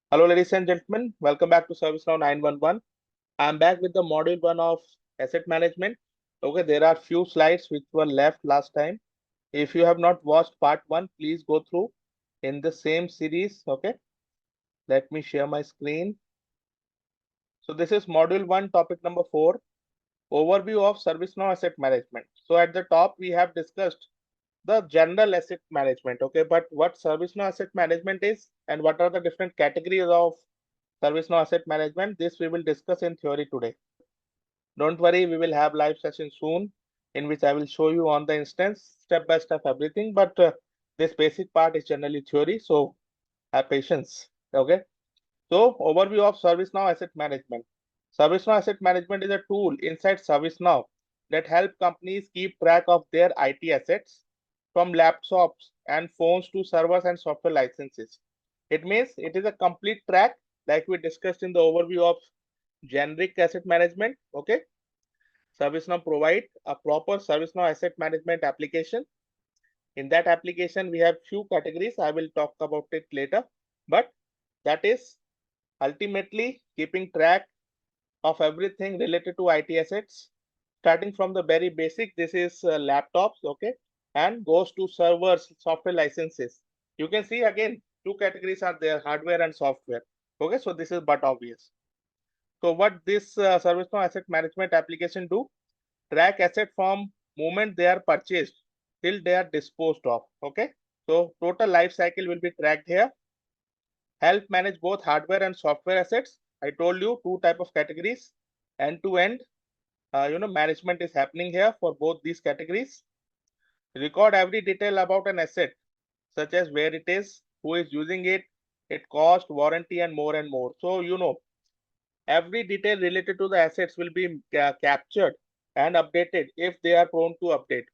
Hello, ladies and gentlemen. Welcome back to ServiceNow 911. I'm back with the module 1 of asset management. Okay, there are few slides which were left last time. If you have not watched part 1, please go through in the same series. Okay, let me share my screen. So this is module 1, topic number 4, overview of ServiceNow asset management. So at the top, we have discussed the general asset management. Okay, but what ServiceNow asset management is and what are the different categories of ServiceNow asset management, this we will discuss in theory today. Don't worry, we will have live session soon in which I will show you on the instance step by step everything. But this basic part is generally theory, so have patience. Okay. So overview of ServiceNow asset management. ServiceNow asset management is a tool inside ServiceNow that help companies keep track of their IT assets from laptops and phones to servers and software licenses. It means it is a complete track like we discussed in the overview of generic asset management. Okay. ServiceNow provide a proper ServiceNow asset management application. In that application, we have few categories. I will talk about it later, but that is ultimately keeping track of everything related to IT assets, starting from the very basic. This is laptops, okay, and goes to servers, software licenses. You can see again, two categories are there, hardware and software. Okay, so this is but obvious. So what this ServiceNow asset management application do? Track asset from moment they are purchased till they are disposed of. Okay, so total life cycle will be tracked here. Help manage both hardware and software assets. I told you two type of categories. End to end, management is happening here for both these categories. Record every detail about an asset, such as where it is, who is using it, its cost, warranty, and more and more. So every detail related to the assets will be captured and updated if they are prone to update.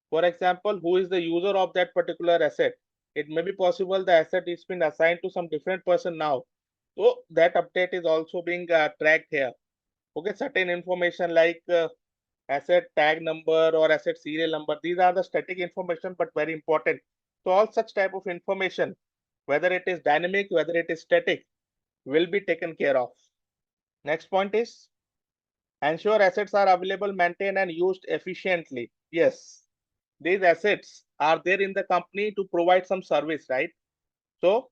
For example, who is the user of that particular asset? It may be possible the asset is been assigned to some different person now. So that update is also being tracked here. Okay, certain information like asset tag number or asset serial number, these are the static information but very important. So all such type of information, whether it is dynamic, whether it is static, will be taken care of. Next point is ensure assets are available, maintained, and used efficiently. Yes, these assets are there in the company to provide some service, right? So,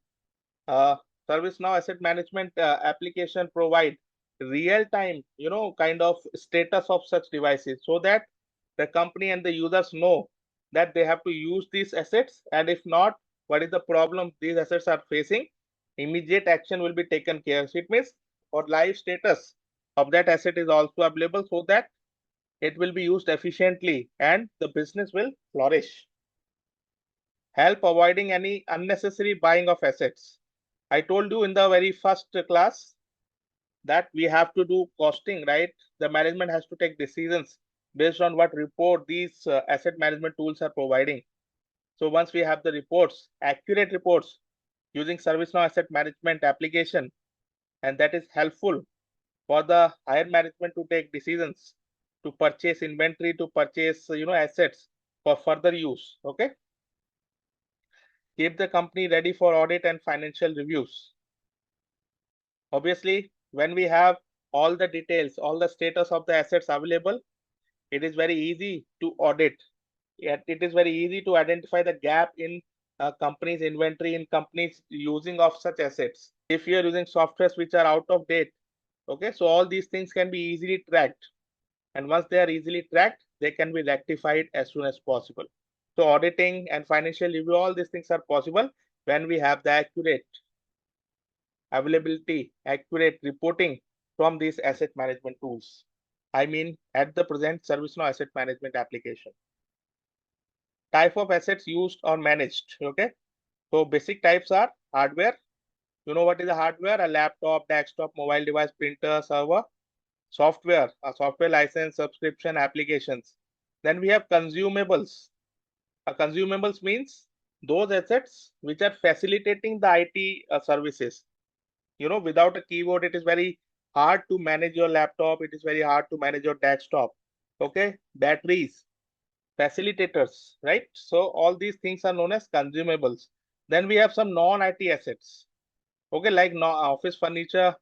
uh, ServiceNow asset management application provide real-time, kind of status of such devices so that the company and the users know that they have to use these assets, and if not, what is the problem these assets are facing? Immediate action will be taken care. So it means for live status of that asset is also available so that it will be used efficiently and the business will flourish. Help avoiding any unnecessary buying of assets. I told you in the very first class that we have to do costing, right? The management has to take decisions based on what report these asset management tools are providing. So once we have the reports, accurate reports using ServiceNow asset management application, and that is helpful for the higher management to take decisions to purchase inventory, to purchase assets for further use. Okay, keep the company ready for audit and financial reviews. Obviously, when we have all the details, all the status of the assets available, it is very easy to audit. Yet it is very easy to identify the gap in company's inventory, in companies using of such assets. If you are using softwares which are out of date, okay, so all these things can be easily tracked. And once they are easily tracked, they can be rectified as soon as possible. So auditing and financial review, all these things are possible when we have the accurate availability, accurate reporting from these asset management tools. I mean, at the present ServiceNow asset management application. Type of assets used or managed. Okay. So basic types are hardware. You know what is a hardware? A laptop, desktop, mobile device, printer, server. Software, a software license, subscription, applications. Then we have consumables. A consumables means those assets which are facilitating the IT services. Without a keyboard, it is very hard to manage your laptop. It is very hard to manage your desktop. Okay, batteries, facilitators, right? So all these things are known as consumables. Then we have some non-IT assets. Okay, like no, office furniture,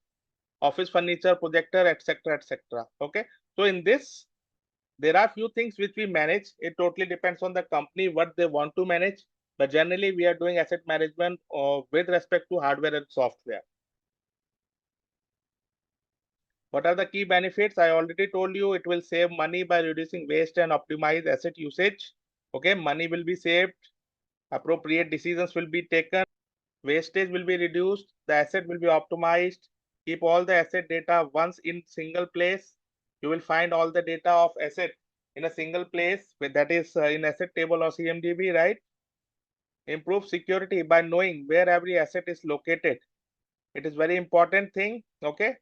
projector, etc., etc. Okay, so in this, there are few things which we manage. It totally depends on the company what they want to manage. But generally, we are doing asset management with respect to hardware and software. What are the key benefits? I already told you it will save money by reducing waste and optimize asset usage. Okay, money will be saved, appropriate decisions will be taken, wastage will be reduced, the asset will be optimized. Keep all the asset data once in single place. You will find all the data of asset in a single place, that is in asset table or CMDB, right? Improve security by knowing where every asset is located. It is very important thing. Okay,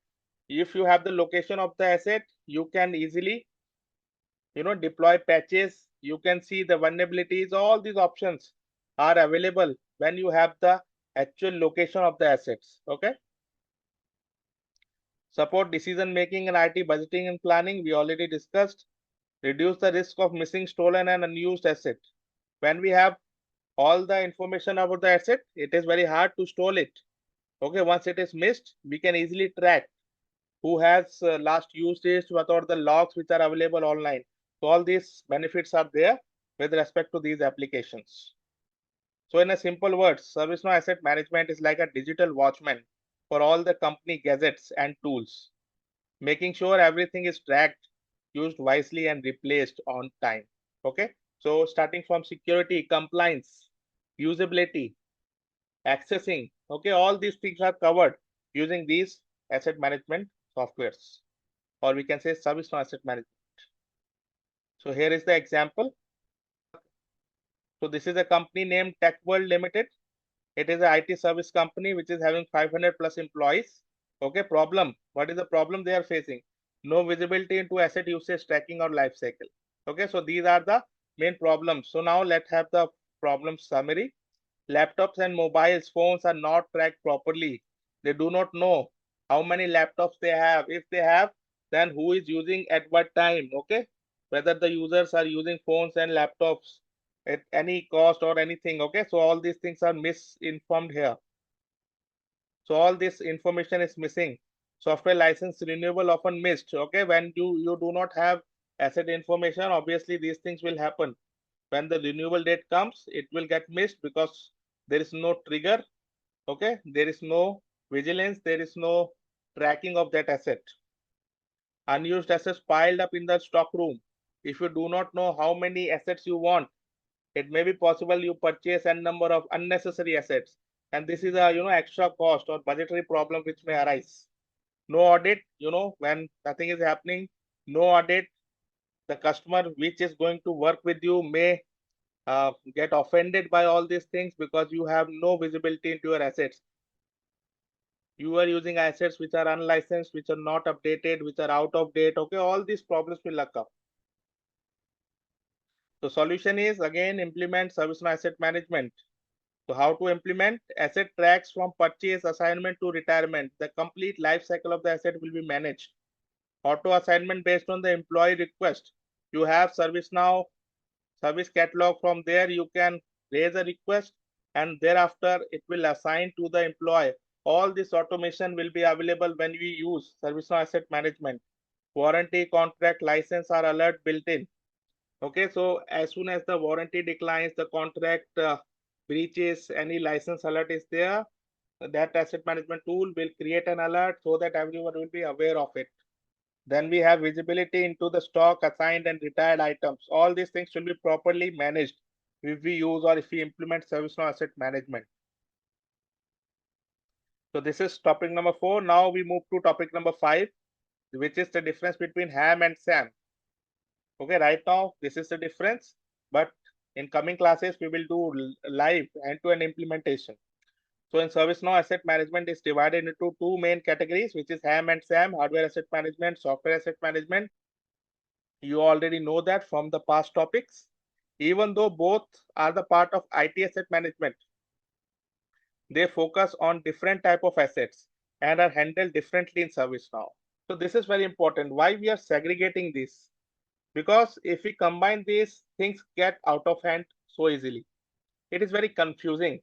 if you have the location of the asset, you can easily deploy patches. You can see the vulnerabilities. All these options are available when you have the actual location of the assets. Okay, support decision making and IT budgeting and planning, we already discussed. Reduce the risk of missing, stolen and unused asset. When we have all the information about the asset, it is very hard to stole it. Okay, once it is missed, we can easily track who has last used it, what are the logs which are available online. So all these benefits are there with respect to these applications. So in a simple words, ServiceNow asset management is like a digital watchman for all the company gadgets and tools, making sure everything is tracked, used wisely and replaced on time. Okay, so starting from security, compliance, usability, accessing, okay, all these things are covered using these asset management softwares, or we can say ServiceNow asset management. So here is the example. So this is a company named Tech World Limited. It is an IT service company which is having 500 plus employees. Okay, problem. What is the problem they are facing? No visibility into asset usage tracking or life cycle. Okay, so these are the main problems. So now let's have the problem summary. Laptops and mobile phones are not tracked properly. They do not know how many laptops they have. If they have, then who is using at what time. Okay, whether the users are using phones and laptops at any cost or anything. Okay, so all these things are misinformed here. So all this information is missing. Software license renewal often missed. Okay, when you do not have asset information, obviously these things will happen. When the renewal date comes, it will get missed because there is no trigger. Okay, there is no vigilance, there is no tracking of that asset. Unused assets piled up in the stock room. If you do not know how many assets you want, it may be possible you purchase a number of unnecessary assets, and this is a extra cost or budgetary problem which may arise. No audit, when nothing is happening, no audit, the customer which is going to work with you may get offended by all these things because you have no visibility into your assets. You are using assets which are unlicensed, which are not updated, which are out of date. Okay, all these problems will occur. So solution is again implement ServiceNow asset management. So how to implement? Asset tracks from purchase, assignment to retirement. The complete life cycle of the asset will be managed. Auto assignment based on the employee request. You have ServiceNow service catalog. From there you can raise a request and thereafter it will assign to the employee. All this automation will be available when we use ServiceNow asset management. Warranty, contract, license are alert built in. Okay, so as soon as the warranty declines, the contract breaches, any license alert is there, that asset management tool will create an alert so that everyone will be aware of it. Then we have visibility into the stock, assigned and retired items. All these things will be properly managed if we use or if we implement ServiceNow asset management. So this is topic number 4. Now we move to topic number 5, which is the difference between HAM and SAM. Okay, right now this is the difference, but in coming classes we will do live end-to-end implementation. So in ServiceNow asset management is divided into two main categories, which is HAM and SAM, hardware asset management, software asset management. You already know that from the past topics. Even though both are the part of IT asset management, they focus on different type of assets and are handled differently in ServiceNow. So this is very important. Why we are segregating this? Because if we combine these, things get out of hand so easily. It is very confusing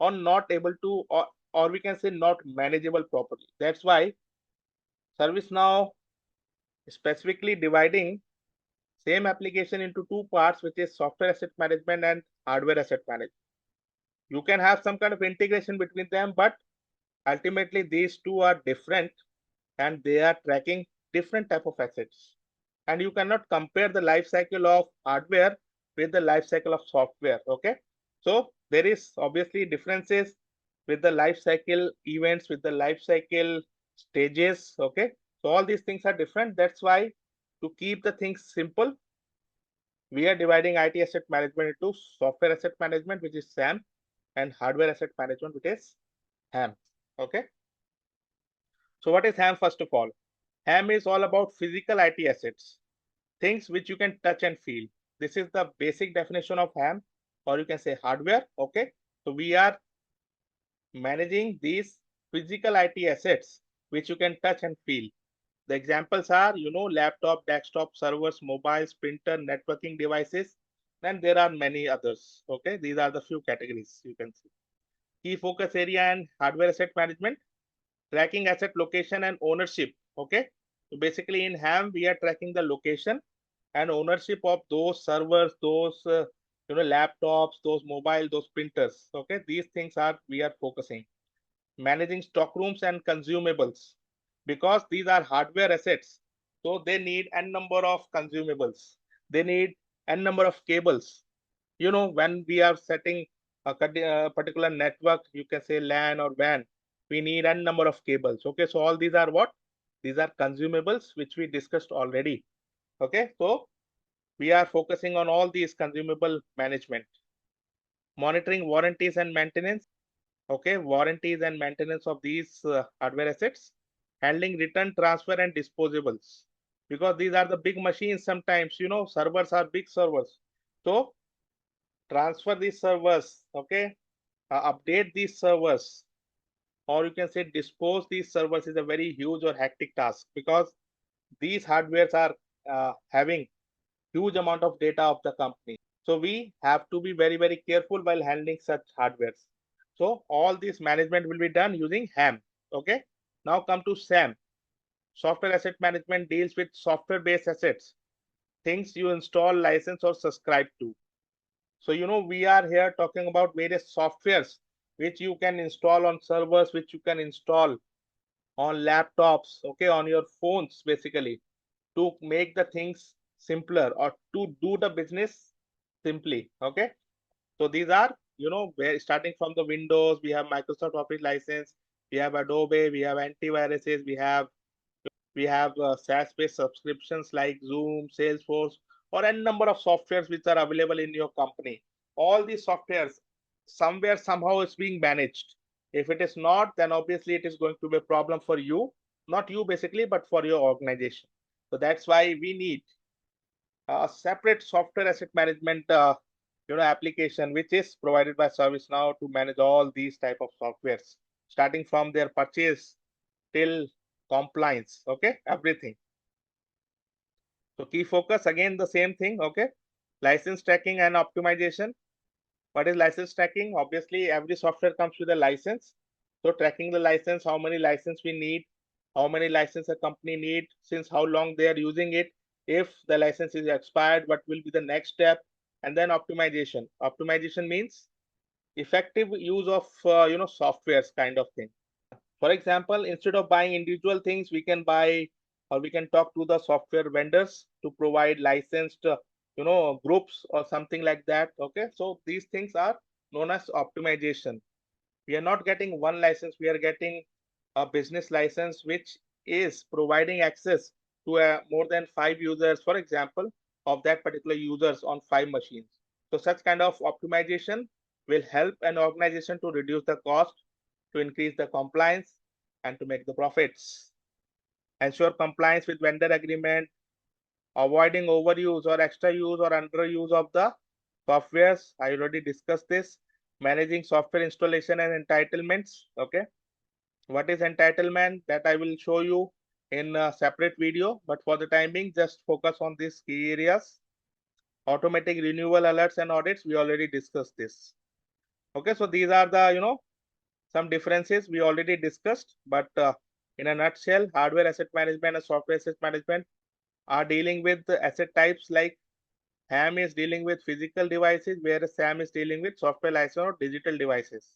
or not able to, or or we can say not manageable properly. That's why ServiceNow specifically dividing same application into two parts, which is software asset management and hardware asset management. You can have some kind of integration between them, but ultimately these two are different and they are tracking different type of assets. And you cannot compare the life cycle of hardware with the life cycle of software. Okay, so there is obviously differences with the life cycle events, with the life cycle stages. Okay, so all these things are different. That's why to keep the things simple, we are dividing IT asset management into software asset management, which is SAM, and hardware asset management, which is HAM. Okay, so what is HAM? First of all, HAM is all about physical IT assets, things which you can touch and feel. This is the basic definition of HAM, or you can say hardware. Okay, so we are managing these physical IT assets which you can touch and feel. The examples are, laptop, desktop, servers, mobiles, printer, networking devices, and there are many others. Okay, these are the few categories you can see. Key focus area and hardware asset management, tracking asset location and ownership. Okay, so basically in HAM we are tracking the location and ownership of those servers, those laptops, those mobile, those printers. Okay, these things are we are focusing. Managing stock rooms and consumables, because these are hardware assets, so they need n number of consumables, they need n number of cables. When we are setting a particular network, you can say LAN or WAN, we need n number of cables. Okay, so all these are what? These are consumables which we discussed already. Okay, so we are focusing on all these consumable management. Monitoring warranties and maintenance. Okay, warranties and maintenance of these hardware assets. Handling return, transfer, and disposables, because these are the big machines. Sometimes servers are big servers, so transfer these servers. Okay, update these servers, or you can say dispose these servers, is a very huge or hectic task, because these hardwares are having huge amount of data of the company. So we have to be very, very careful while handling such hardwares. So all this management will be done using HAM. Okay. Now come to SAM. Software asset management deals with software-based assets, things you install, license, or subscribe to. So we are here talking about various softwares which you can install on servers, which you can install on laptops, okay, on your phones, basically, to make the things simpler or to do the business simply. Okay, so these are, where starting from the Windows, we have Microsoft Office license, we have Adobe, we have antiviruses, we have SaaS-based subscriptions like Zoom, Salesforce, or a number of softwares which are available in your company. All these softwares somewhere somehow is being managed. If it is not, then obviously it is going to be a problem for you, not you basically, but for your organization. So that's why we need a separate software asset management application which is provided by ServiceNow to manage all these type of softwares, starting from their purchase till compliance. Okay, everything. So key focus, again the same thing. Okay, license tracking and optimization. What is license tracking? Obviously every software comes with a license, so tracking the license, how many license we need, how many license a company need, since how long they are using it, if the license is expired, what will be the next step. And then optimization means effective use of softwares kind of thing. For example, instead of buying individual things, we can buy, or we can talk to the software vendors to provide licensed, groups or something like that. Okay, so these things are known as optimization. We are not getting one license; we are getting a business license, which is providing access to more than 5 users, for example, of that particular users on 5 machines. So such kind of optimization will help an organization to reduce the cost, to increase the compliance, and to make the profits. Ensure compliance with vendor agreement, avoiding overuse or extra use or underuse of the softwares. I already discussed this. Managing software installation and entitlements. Okay, what is entitlement? That I will show you in a separate video, but for the time being, just focus on these key areas. Automatic renewal alerts and audits, we already discussed this. Okay, so these are the Some differences we already discussed, but in a nutshell, hardware asset management and software asset management are dealing with the asset types like HAM is dealing with physical devices, whereas SAM is dealing with software license or digital devices.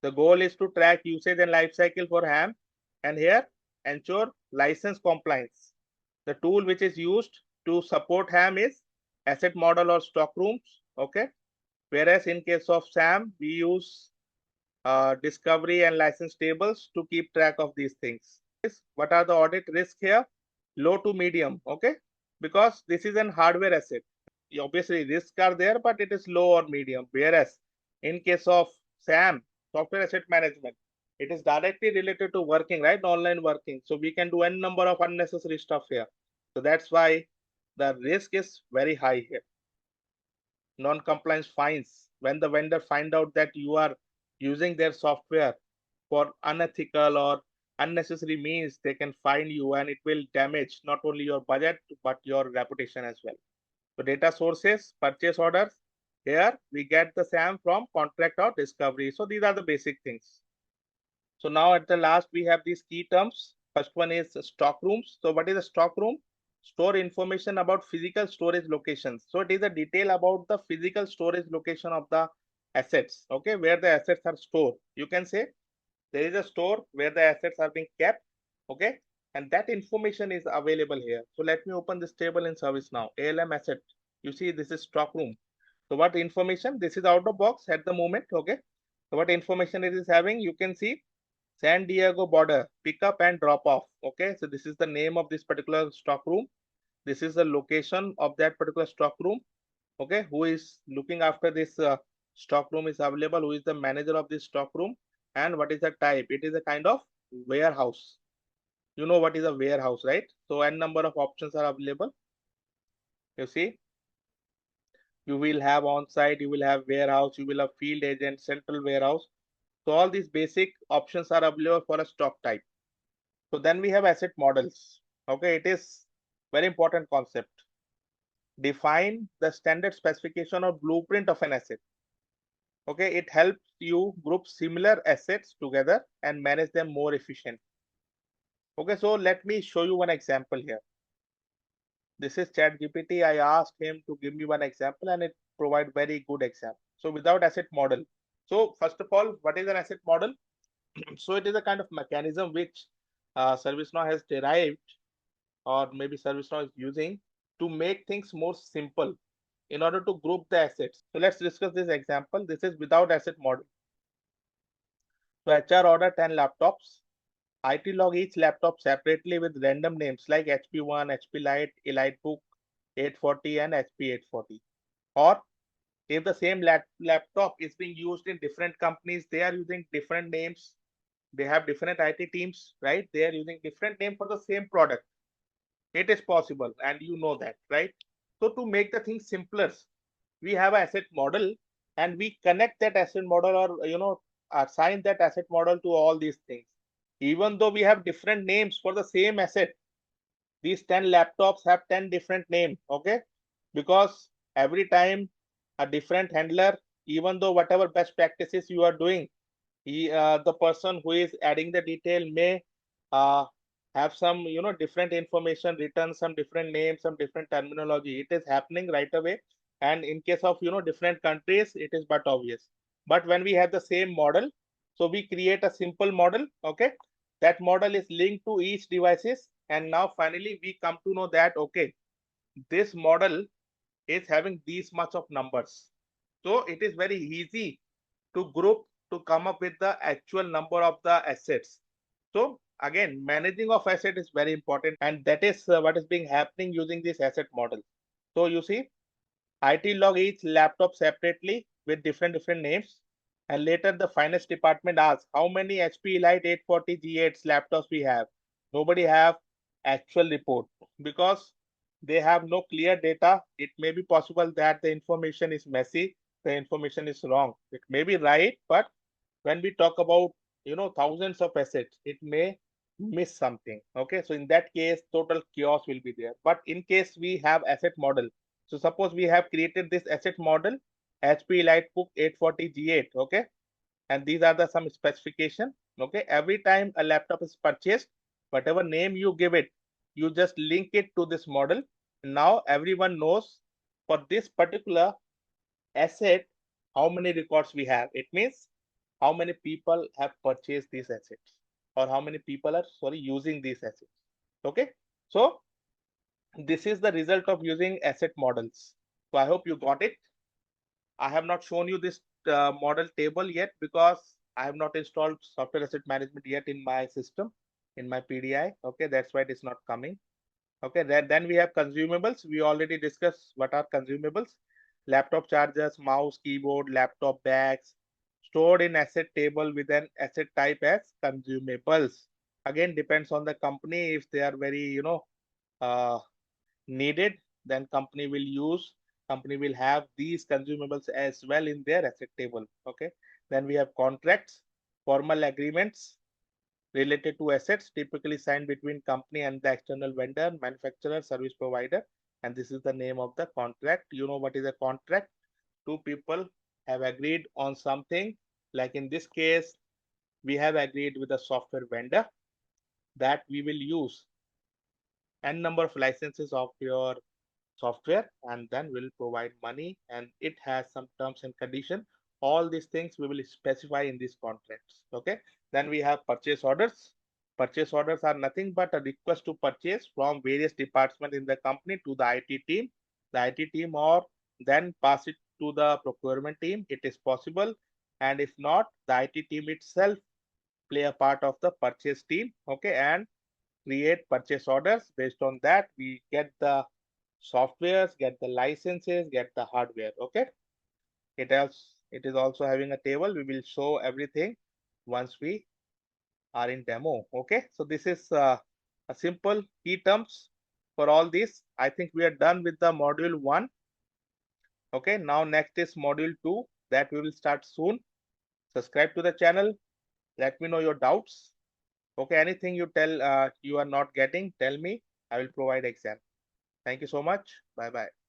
The goal is to track usage and lifecycle for HAM, and here ensure license compliance. The tool which is used to support HAM is asset model or stock rooms. Okay. Whereas in case of SAM, we use discovery and license tables to keep track of these things. What are the audit risks here? Low to medium. Okay. Because this is an hardware asset. Obviously, risks are there, but it is low or medium. Whereas in case of SAM, software asset management, it is directly related to working, right? Online working. So we can do n number of unnecessary stuff here. So that's why the risk is very high here. Non-compliance fines. When the vendor find out that you are using their software for unethical or unnecessary means, they can fine you and it will damage not only your budget, but your reputation as well. So data sources, purchase orders. Here we get the SAM from contract or discovery. So these are the basic things. So now at the last, we have these key terms. First one is stock rooms. So what is a stock room? Store information about physical storage locations. So it is a detail about the physical storage location of the assets. Okay, where the assets are stored. You can say there is a store where the assets are being kept. Okay, and that information is available here. So let me open this table in ServiceNow. ALM asset. You see, this is stock room. So what information? This is out of box at the moment. Okay. So what information it is having? You can see San Diego border, pick up and drop off. Okay. So this is the name of this particular stock room. This is the location of that particular stock room. Okay. Who is looking after this stock room is available? Who is the manager of this stock room? And what is the type? It is a kind of warehouse. You know what is a warehouse, right? So n number of options are available. You see, you will have on-site, you will have warehouse, you will have field agent, central warehouse. So all these basic options are available for a stock type. So then we have asset models. Okay, it is very important concept. Define the standard specification or blueprint of an asset. Okay, it helps you group similar assets together and manage them more efficient. Okay, so let me show you one example here. This is ChatGPT. I asked him to give me one example and it provide very good example. So without asset model. So first of all, what is an asset model? So it is a kind of mechanism which ServiceNow has derived, or maybe ServiceNow is using to make things more simple in order to group the assets. So let's discuss this example. This is without asset model. So HR order 10 laptops. IT log each laptop separately with random names like HP1, HP Lite, EliteBook 840 and HP 840. Or if the same laptop is being used in different companies, they are using different names. They have different IT teams, right? They are using different name for the same product. It is possible, and you know that, right? So to make the thing simpler, we have an asset model, and we connect that asset model, or assign that asset model to all these things. Even though we have different names for the same asset, these 10 laptops have 10 different names. Okay, because every time a different handler, even though whatever best practices you are doing, the person who is adding the detail may uh, have some different information written, some different names, some different terminology. It is happening right away, and in case of different countries, it is but obvious. But when we have the same model, so we create a simple model. Okay, that model is linked to each devices, and now finally we come to know that okay, this model is having these much of numbers. So it is very easy to group to come up with the actual number of the assets. So again, managing of asset is very important, and that is what is being happening using this asset model. So you see, IT log each laptop separately with different names, and later the finance department asks how many HP Elite 840 G8 laptops we have. Nobody have actual report because they have no clear data. It may be possible that the information is messy, the information is wrong. It may be right, but when we talk about thousands of assets, it may miss something. Okay, so in that case, total chaos will be there. But in case we have asset model, so suppose we have created this asset model HP EliteBook 840 G8. Okay, and these are the some specification. Okay, every time a laptop is purchased, whatever name you give it, you just link it to this model. Now everyone knows for this particular asset how many records we have. It means how many people have purchased these assets, or how many people are, sorry, using these assets. Okay, so this is the result of using asset models. So I hope you got it. I have not shown you this model table yet because I have not installed software asset management yet in my system, in my PDI. Okay, that's why it is not coming. Okay, then we have consumables. We already discussed what are consumables. Laptop chargers, mouse, keyboard, laptop bags, stored in asset table with an asset type as consumables. Again, depends on the company. If they are very, uh, needed, then company will have these consumables as well in their asset table. Okay, then we have contracts, formal agreements related to assets typically signed between company and the external vendor, manufacturer, service provider, and this is the name of the contract. You know what is a contract? Two people have agreed on something. Like in this case, we have agreed with a software vendor that we will use n number of licenses of your software, and then we'll provide money, and it has some terms and condition. All these things we will specify in these contracts. Okay, then we have purchase orders. Purchase orders are nothing but a request to purchase from various departments in the company to the IT team. The IT team or then pass it to the procurement team. It is possible, and if not, the IT team itself play a part of the purchase team. Okay, and create purchase orders. Based on that, we get the softwares, get the licenses, get the hardware. Okay, it is also having a table. We will show everything once we are in demo. Okay, so this is a simple key terms for all this. I think we are done with the module 1. Okay, now next is module 2 that we will start soon. Subscribe to the channel. Let me know your doubts. Okay, anything you tell you are not getting, tell me. I will provide exam. Thank you so much. Bye bye.